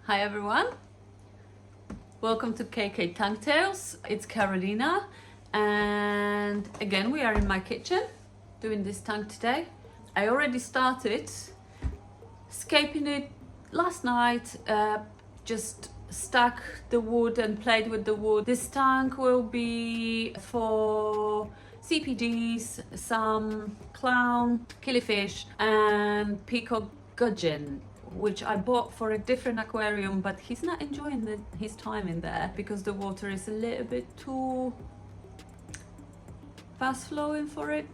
Hi everyone, welcome to KK Tank Tales. It's Carolina and again we are in my kitchen doing this tank today. I already started scaping it last night, just stuck the wood and played with the wood. This tank will be for CPDs, some clown, killifish and peacock gudgeon, which I bought for a different aquarium, but he's not enjoying his time in there because the water is a little bit too fast flowing for it.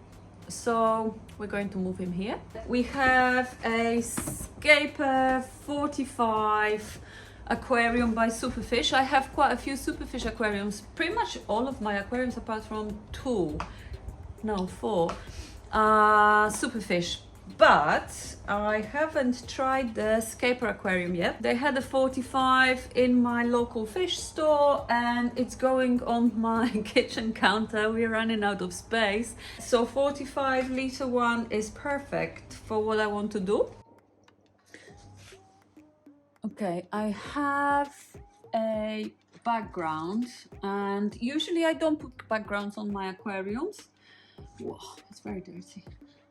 So we're going to move him here. We have a Scaper 45 aquarium by Superfish. I have quite a few Superfish aquariums, pretty much all of my aquariums apart from four Superfish. But I haven't tried the Scaper aquarium yet. They had a 45 in my local fish store and it's going on my kitchen counter. We're running out of space. So 45 litre one is perfect for what I want to do. Okay, I have a background and usually I don't put backgrounds on my aquariums. Whoa, it's very dirty.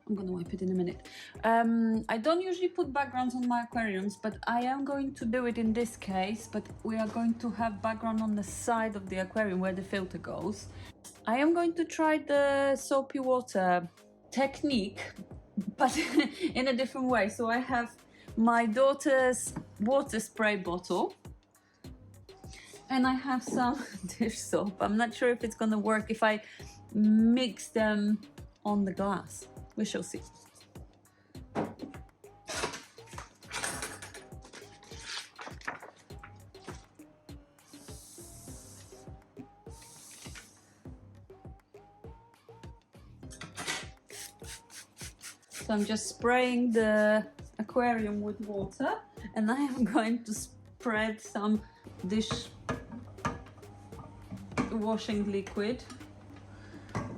I'm gonna wipe it in a minute. I don't usually put backgrounds on my aquariums, but I am going to do it in this case. But we are going to have background on the side of the aquarium where the filter goes. I am going to try the soapy water technique, but in a different way. So I have my daughter's water spray bottle and I have some dish soap. I'm not sure if it's gonna work if I mix them on the glass. We shall see. So I'm just spraying the aquarium with water and I am going to spread some dish washing liquid.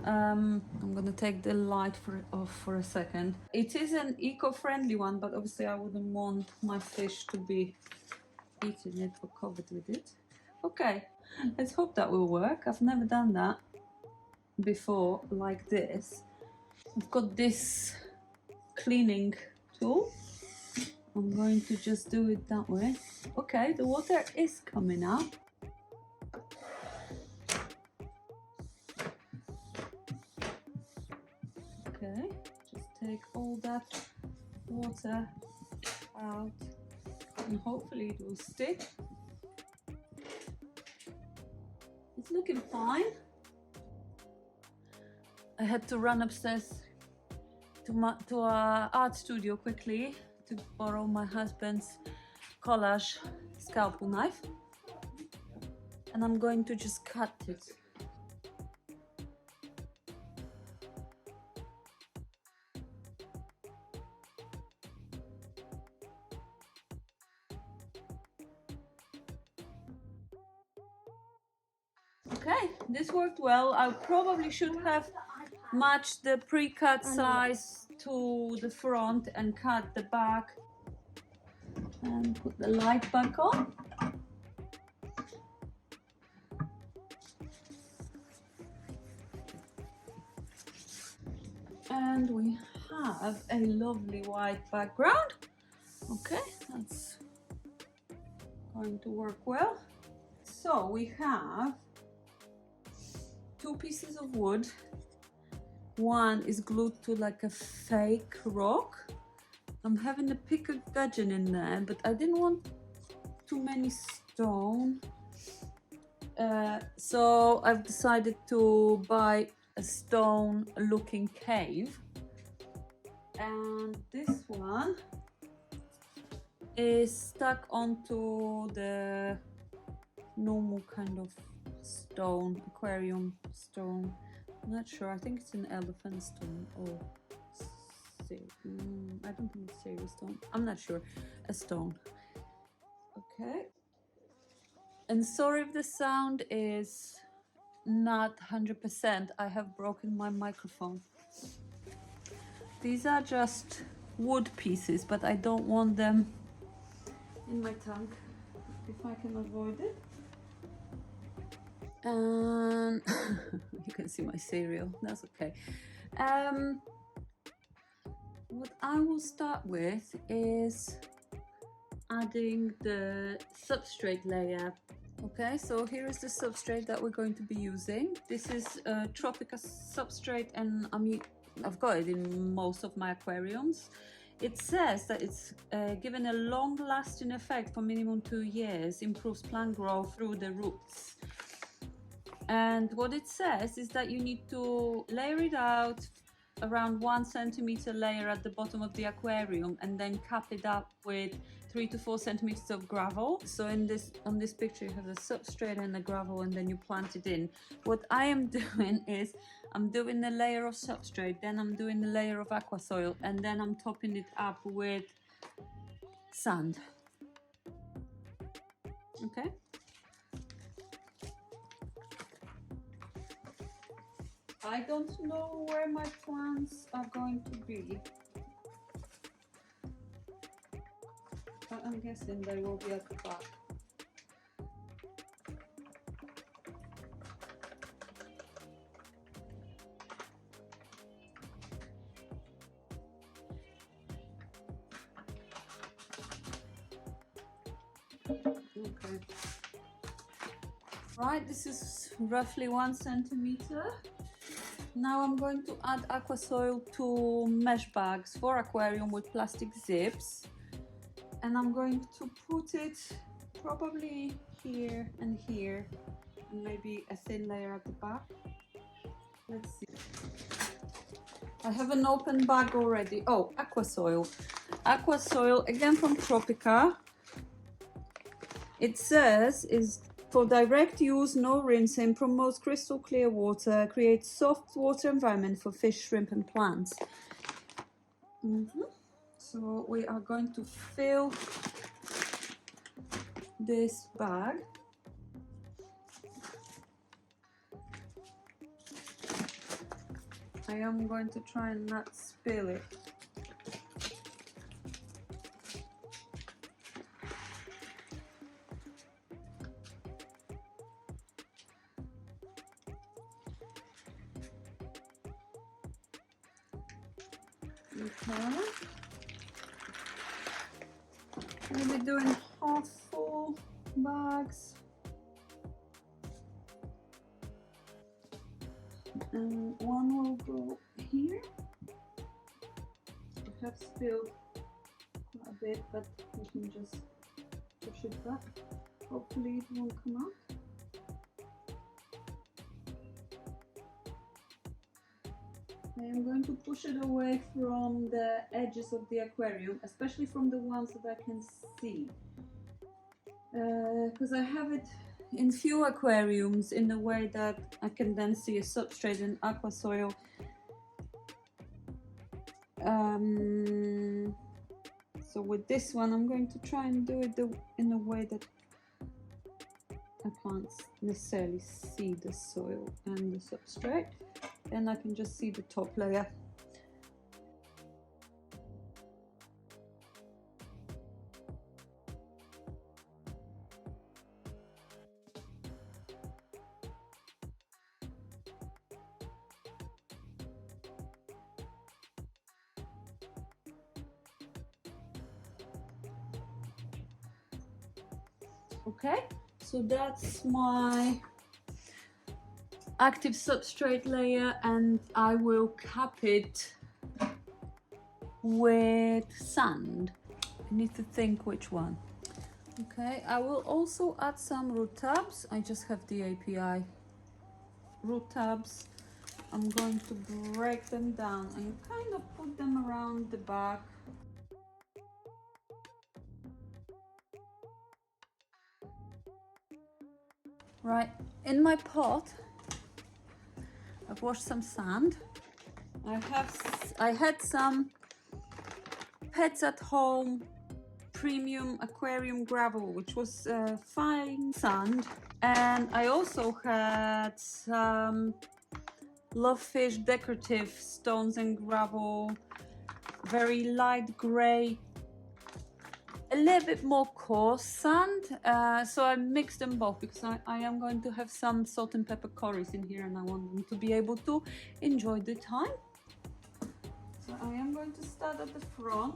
I'm gonna take the light off for a second. It is an eco-friendly one, but obviously I wouldn't want my fish to be eating it or covered with it. Okay, let's hope that will work. I've never done that before like this. I've got this cleaning tool. I'm going to just do it that way. Okay, the water is coming up. Okay, just take all that water out and hopefully it will stick. It's looking fine. I had to run upstairs to our art studio quickly to borrow my husband's collage scalpel knife and I'm going to just cut it. Okay, this worked well. I probably should have matched the pre-cut size to the front and cut the back and put the light back on. And we have a lovely white background. Okay, that's going to work well. So we have two pieces of wood. One is glued to like a fake rock. I'm having a peacock gudgeon in there, but I didn't want too many stone. So I've decided to buy a stone looking cave. And this one is stuck onto the normal kind of stone, aquarium stone. I'm not sure, I think it's an elephant stone or I don't think it's sable stone. I'm not sure. A stone. Okay. And sorry if the sound is not 100%. I have broken my microphone. These are just wood pieces, but I don't want them in my tank. if I can avoid it. And you can see my cereal, that's okay. What I will start with is adding the substrate layer. Okay, so here is the substrate that we're going to be using. This is Tropica substrate, and I've got it in most of my aquariums. It says that it's given a long-lasting effect for minimum 2 years, improves plant growth through the roots. And what it says is that you need to layer it out around 1 centimeter layer at the bottom of the aquarium, and then cap it up with 3 to 4 centimeters of gravel. So on this picture you have the substrate and the gravel, and then you plant it in. What I am doing is I'm doing the layer of substrate, then I'm doing the layer of aqua soil, and then I'm topping it up with sand. Okay. I don't know where my plants are going to be, but I'm guessing they will be at the back. Okay. Right, this is roughly 1 centimeter. Now I'm going to add aqua soil to mesh bags for aquarium with plastic zips, and I'm going to put it probably here and here, and maybe a thin layer at the back. Let's see. I have an open bag already. Oh, aqua soil. Aqua soil, again from Tropica. It says is for direct use, no rinsing, promotes crystal clear water, creates soft water environment for fish, shrimp and plants. So we are going to fill this bag. I am going to try and not spill it. Okay. We'll be doing half full bags. And one will go here. I have spilled a bit, but we can just push it back. Hopefully it won't come out. I am going to push it away from the edges of the aquarium, especially from the ones that I can see. Because I have it in few aquariums in a way that I can then see a substrate and aqua soil. So with this one I'm going to try and do it in a way that I can't necessarily see the soil and the substrate, and I can just see the top layer. Okay, so that's my active substrate layer, and I will cap it with sand. I need to think which one. Okay, I will also add some root tabs. I just have the API root tabs. I'm going to break them down and kind of put them around the back. Right, in my pot I've washed some sand. I had some Pets at Home premium aquarium gravel, which was fine sand, and I also had some Lovefish decorative stones and gravel, very light gray, a little bit more coarse sand, so I mixed them both because I am going to have some salt and pepper curries in here and I want them to be able to enjoy the time. So I am going to start at the front.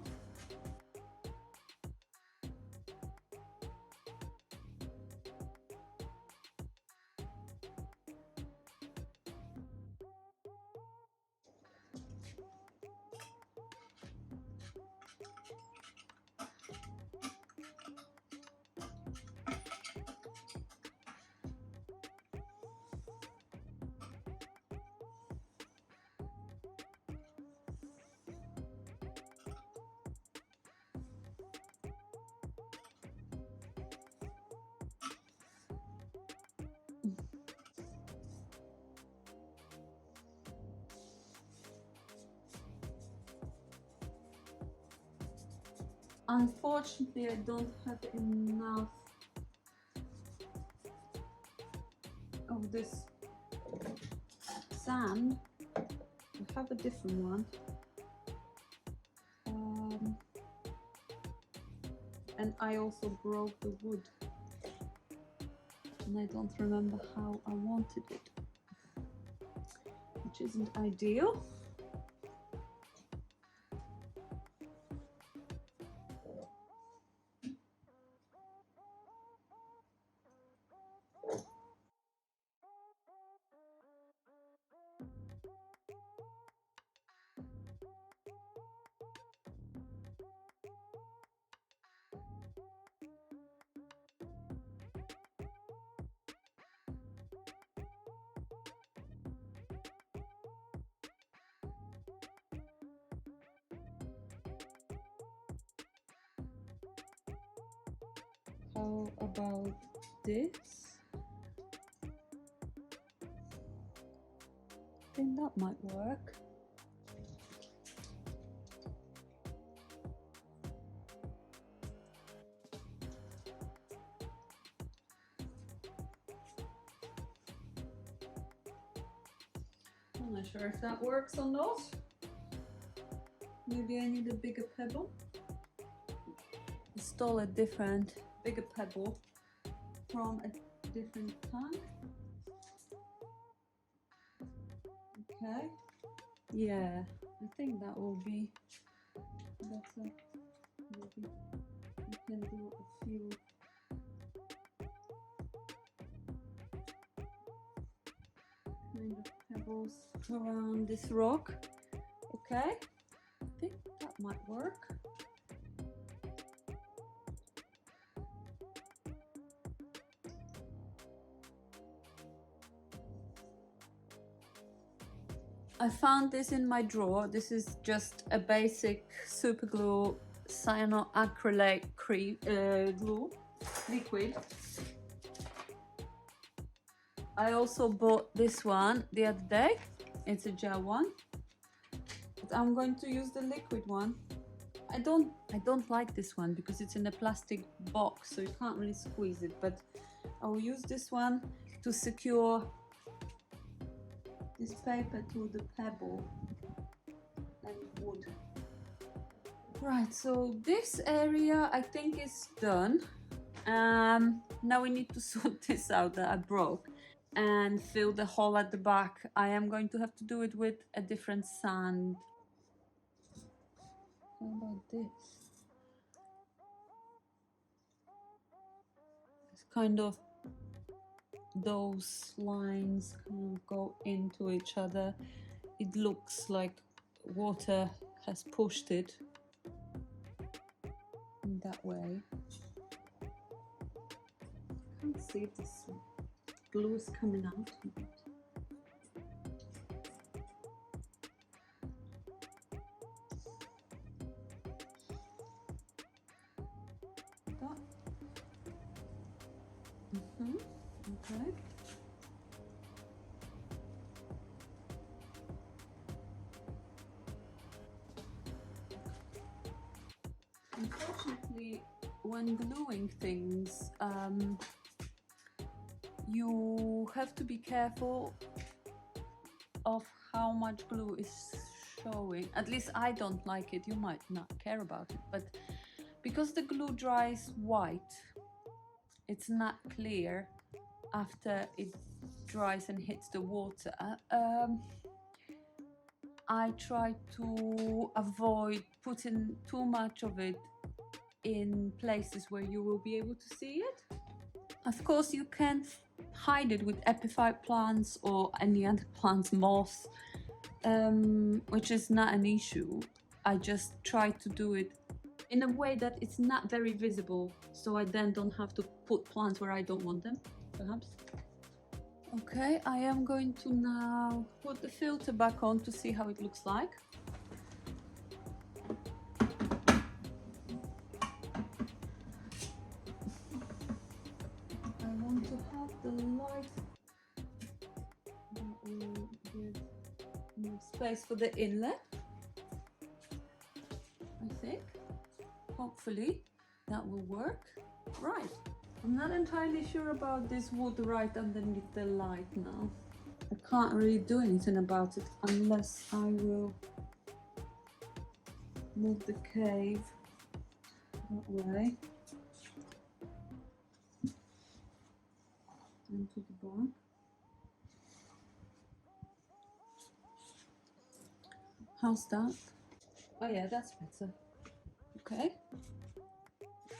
Unfortunately, I don't have enough of this sand. I have a different one. And I also broke the wood. And I don't remember how I wanted it, which isn't ideal. How about this? I think that might work. I'm not sure if that works or not. Maybe I need a bigger pebble. Install a different, bigger pebble from a different tank. Okay. Yeah, I think that will be better. Maybe we can do a few. Kind of pebbles around this rock. Okay, I think that might work. I found this in my drawer. This is just a basic super glue cyanoacrylate glue liquid. I also bought this one the other day. It's a gel one, but I'm going to use the liquid one. I don't like this one because it's in a plastic box, so you can't really squeeze it, but I will use this one to secure this paper to the pebble and wood. Right, so this area I think is done. Now we need to sort this out that I broke and fill the hole at the back. I am going to have to do it with a different sand. How about this? It's kind of, those lines kind of go into each other. It looks like water has pushed it in that way. I can't see if this glue is coming out. Okay. Unfortunately, when gluing things, you have to be careful of how much glue is showing. At least I don't like it. You might not care about it, but because the glue dries white, it's not clear after it dries and hits the water. I try to avoid putting too much of it in places where you will be able to see it. Of course, you can hide it with epiphyte plants or any other plants, moss, which is not an issue. I just try to do it in a way that it's not very visible, so I then don't have to put plants where I don't want them, perhaps. Okay, I am going to now put the filter back on to see how it looks like. I want to have the light that will give enough space for the inlet, I think. Hopefully that will work. Right. I'm not entirely sure about this wood right underneath the light now. I can't really do anything about it unless I will move the cave that way into the back. How's that? Oh yeah, that's better. Okay.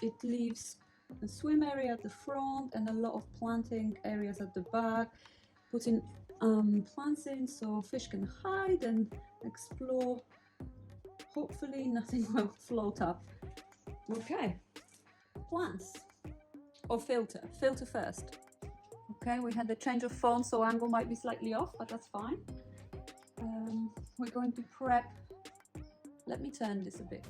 It leaves a swim area at the front and a lot of planting areas at the back, putting plants in so fish can hide and explore. Hopefully nothing will float up. Okay, plants or filter first. Okay, we had a change of phone, so angle might be slightly off, but that's fine. We're going to prep. Let me turn this a bit.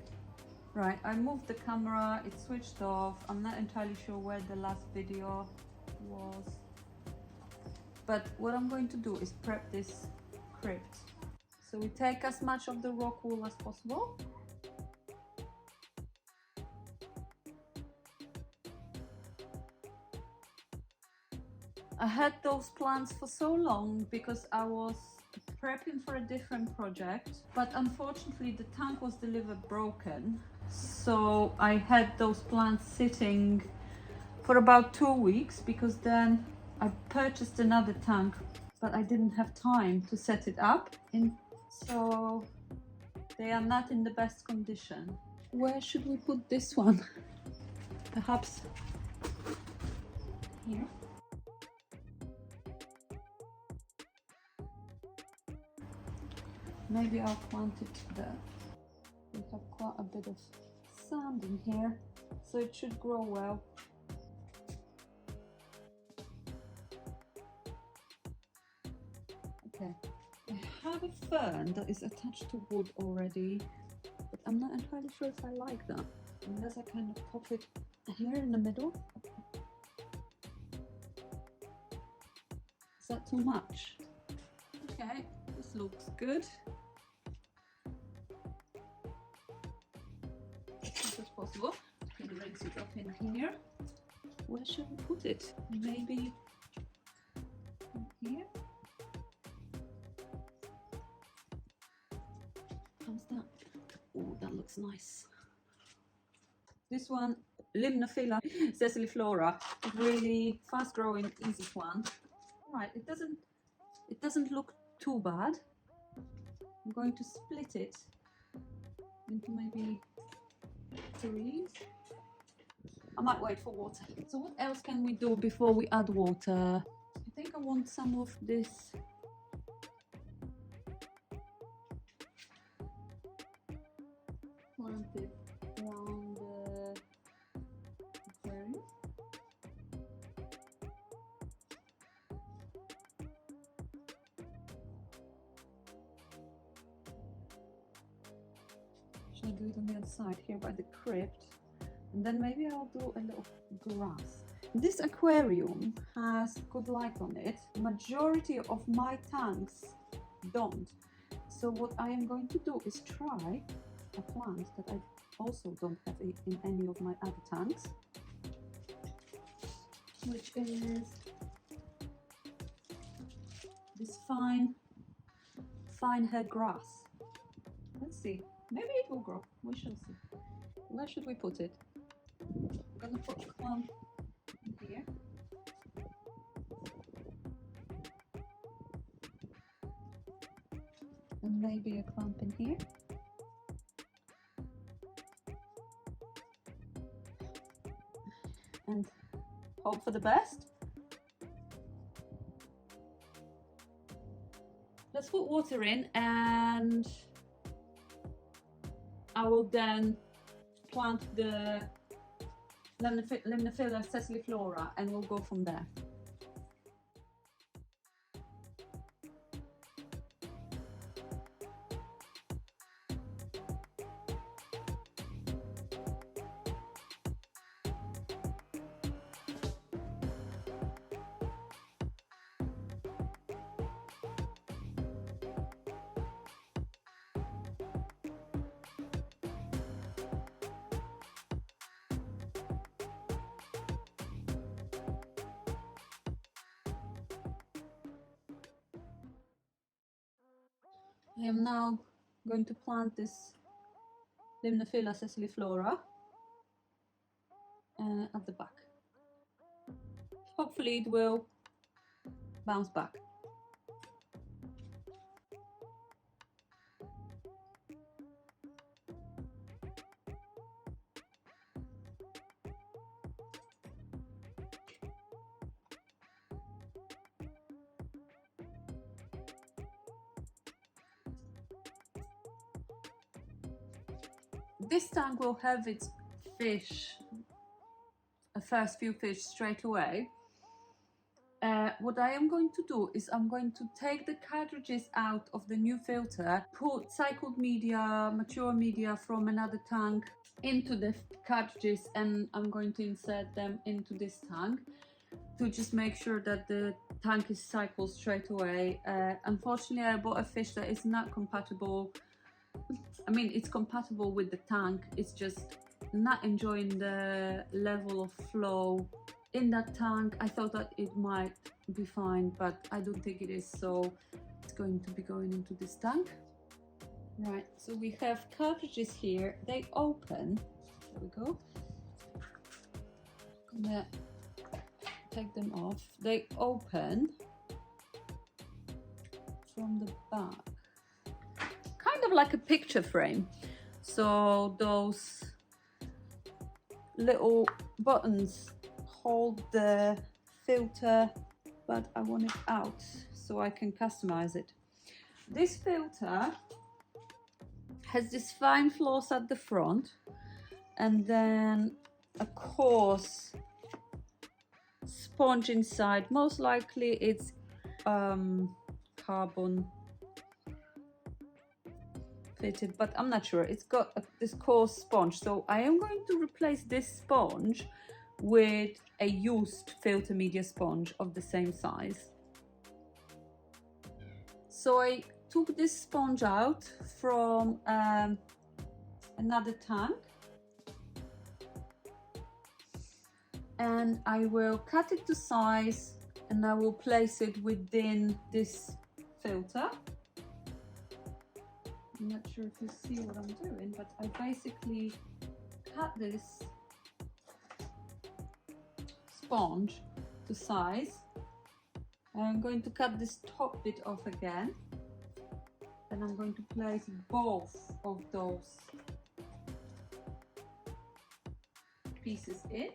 Right, I moved the camera, it's switched off. I'm not entirely sure where the last video was. But what I'm going to do is prep this crypt. So we take as much of the rock wool as possible. I had those plants for so long because I was prepping for a different project, but unfortunately the tank was delivered broken. So I had those plants sitting for about 2 weeks because then I purchased another tank, but I didn't have time to set it up, and so they are not in the best condition. Where should we put this one? Perhaps here. Maybe I'll plant it there. We have quite a bit of sand in here, so it should grow well. Okay, I have a fern that is attached to wood already, but I'm not entirely sure if I like that, unless I kind of pop it here in the middle. Is that too much? Okay, this looks good. As possible. Can rinse it up in here. Where should we put it? Maybe here? How's that? Oh, that looks nice. This one, Limnophila sessiliflora, really fast growing, easy plant. Right, it doesn't look too bad. I'm going to split it into maybe 3. I might wait for water. So what else can we do before we add water? I think I want some of this planted around the aquarium. Should I do it on the other side here by the crypt? And then maybe I'll do a little grass. This aquarium has good light on it. Majority of my tanks don't. So what I am going to do is try a plant that I also don't have in any of my other tanks, which is this fine head grass. Let's see. Maybe it will grow. We shall see. Where should we put it? I'm gonna put a clamp in here. And maybe a clamp in here. And hope for the best. Let's put water in, and I will then plant the Limnophila sessiliflora, and we'll go from there. I am now going to plant this Limnophila sessiliflora at the back. Hopefully it will bounce back. This tank will have its fish, first few fish straight away. What I am going to do is I'm going to take the cartridges out of the new filter, put cycled media, mature media from another tank into the cartridges, and I'm going to insert them into this tank to just make sure that the tank is cycled straight away. Unfortunately, I bought a fish that is not compatible. I mean, it's compatible with the tank, it's just not enjoying the level of flow in that tank. I thought that it might be fine, but I don't think it is, so it's going to be going into this tank. Right, so we have cartridges here, they open, there we go. I'm gonna take them off. They open from the back, kind of like a picture frame, so those little buttons hold the filter, but I want it out so I can customize it. This filter has this fine floss at the front, and then a coarse sponge inside. Most likely it's carbon fitted, but I'm not sure. It's got this coarse sponge, so I am going to replace this sponge with a used filter media sponge of the same size. So I took this sponge out from another tank, and I will cut it to size, and I will place it within this filter. I'm not sure if you see what I'm doing, but I basically cut this sponge to size. I'm going to cut this top bit off again, and I'm going to place both of those pieces in.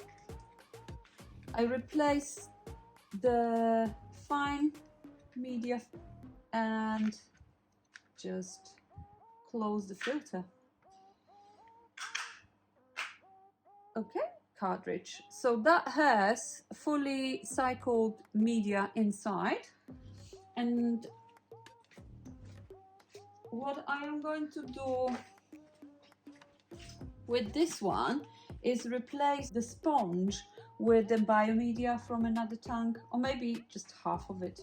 I replace the fine media and just close the filter. Okay, cartridge. So that has fully cycled media inside, and what I am going to do with this one is replace the sponge with the biomedia from another tank, or maybe just half of it.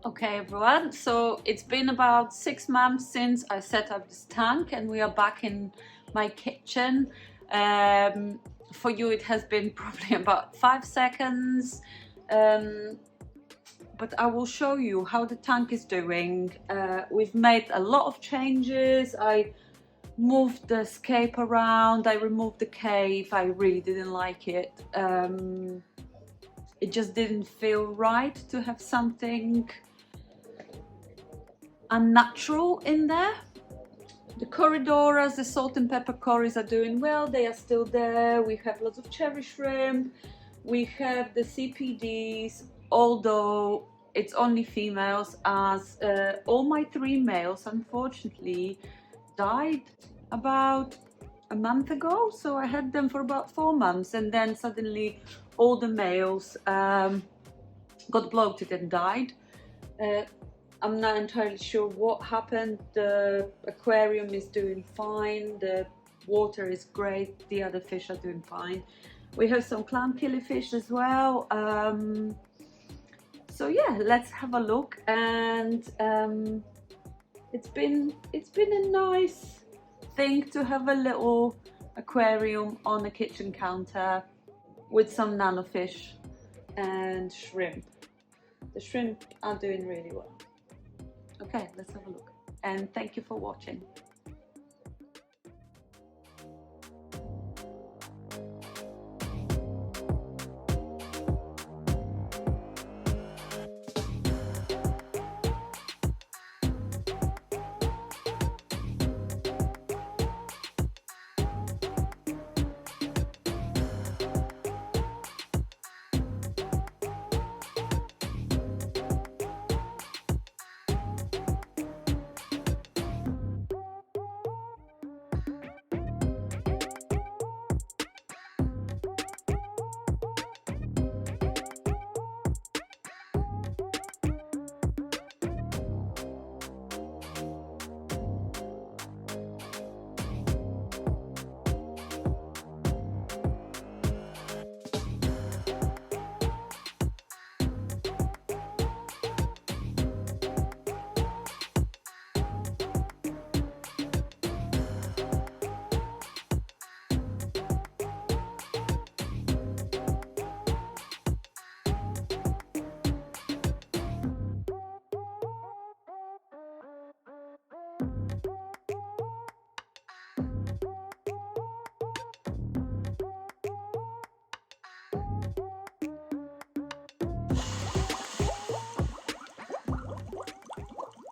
Okay everyone, so it's been about 6 months since I set up this tank and we are back in my kitchen. For you it has been probably about 5 seconds, but I will show you how the tank is doing. We've made a lot of changes. I moved the scape around, I removed the cave, I really didn't like it. It just didn't feel right to have something unnatural in there. The corridoras, the salt and pepper corys are doing well, they are still there. We have lots of cherry shrimp, we have the CPDs, although it's only females, as all my 3 males unfortunately died about a month ago. So I had them for about 4 months and then suddenly all the males got bloated and died. I'm not entirely sure what happened. The aquarium is doing fine, the water is great, the other fish are doing fine. We have some clam killifish as well. So yeah, let's have a look. And it's been a nice thing to have a little aquarium on the kitchen counter with some nanofish and shrimp. The shrimp are doing really well. Okay, let's have a look. And thank you for watching.